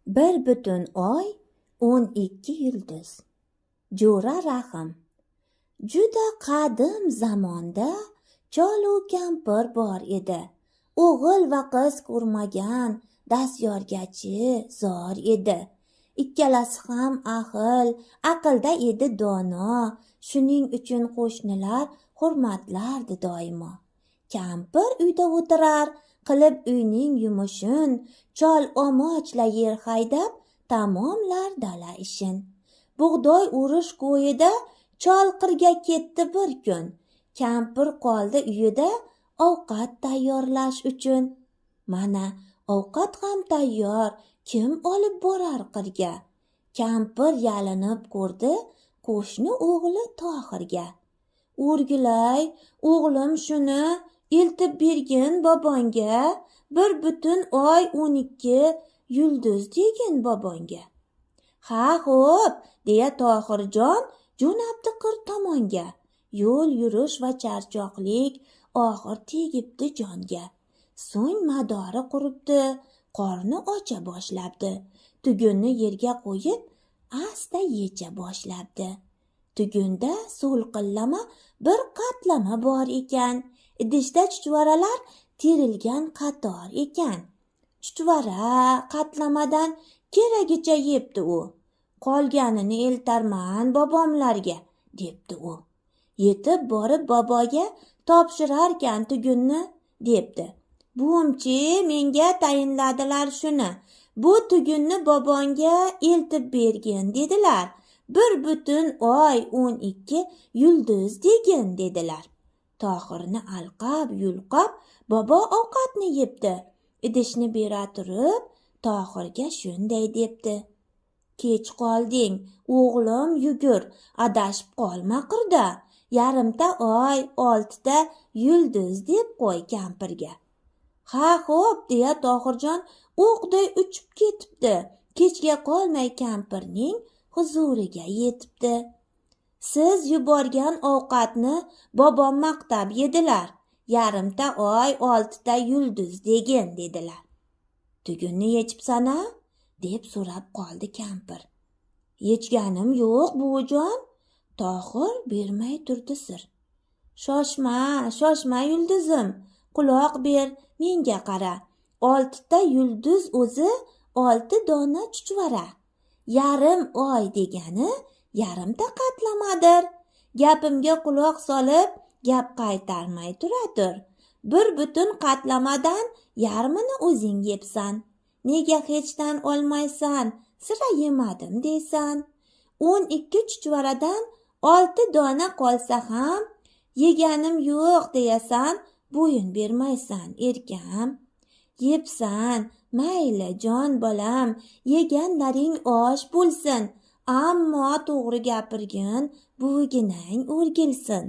1,12 yulduz. Jo'ra Rahim. Juda qadim zamonda cholu kampir bor edi. O'g'il va qiz ko'rmagan dastyorgachi zor edi. Ikkalasi ham ahil, aqlda edi dono. Shuning uchun qo'shnilar hurmatlardi doimo. Kampir uyda o'tirar, qilib uyning yumushin, chol omochla yer haydab tamomlar dala ishin. Bug'doy o'rish ko'yida chol qirga ketdi bir kun. Kampir qoldi uyida ovqat tayyorlash uchun. Mana ovqat ham tayyor, kim olib borar qirga? Kampir yalinib ko'rdi qo'shni o'g'li Tohirga. O'rgilay, o'g'lim shuni eltib bergin bobongga, 1,12 yulduz degin bobongga. Ha xo'p, deya Tohirjon jo'nabdi qir tomonga. Yo'l yurish va charchoqlik oxir tegibdi jonga. So'ng madori quribdi, qorni ocha boshlabdi. Tugunni yerga qo'yib, asta yecha boshlabdi. Tugunda so'lqillama bir qatlama bor ekan. Idishda chuchvaralar terilgan qator ekan. Chuchvara qatlamadan keragicha yebdi u. Qolganini eltarman bobomlarga, debdi u. Yetib borib boboga topshirarkan tugunni, debdi. Buvimchi menga tayinladilar shuni. Bu tugunni bobongga eltib bergin dedilar. 1,12 yulduz degin dedilar. Tohirni alqab yulqab bobo ovqatni yebdi. Idishni bera turib Tohirga shunday debdi. Kech qolding, o'g'lim yugur, adashib qolma qirda. Yarimta oy, 6 yulduz deb qo'y kampirga. Ha xo'p, deya Tohirjon o'qday uchib ketibdi. Kechga qolmay kampirning huzuriga yetibdi. Siz yuborgan ovqatni bobom maqtab yedilar. Yarimta oy, 6 yulduz degin dedilar. Tugunni yechibsan-a? Deb so'rab qoldi kampir. Yechganim yo'q buvijon. Tohir bermay turdi sir. Shoshma yulduzim. Quloq ber, menga qara. 6 yulduz o'zi 6 dona chuchvara. Yarim oy degani yarimta qatlamadir. Gapimga quloq solib, gap qaytarmay turatur. 1 qatlamadan yarmini o'zing yebsan. Nega hechdan olmaysan? Sira yemadim deysan. 12 chuchvaradan 6 dona qolsa ham yeganim yo'q deyasan, bo'yin bermaysan erkam. Yebsan, mayli jon bolam, yeganlaring osh bo'lsin, ammo to'g'ri gapirgin, buviginang o'rgilsin.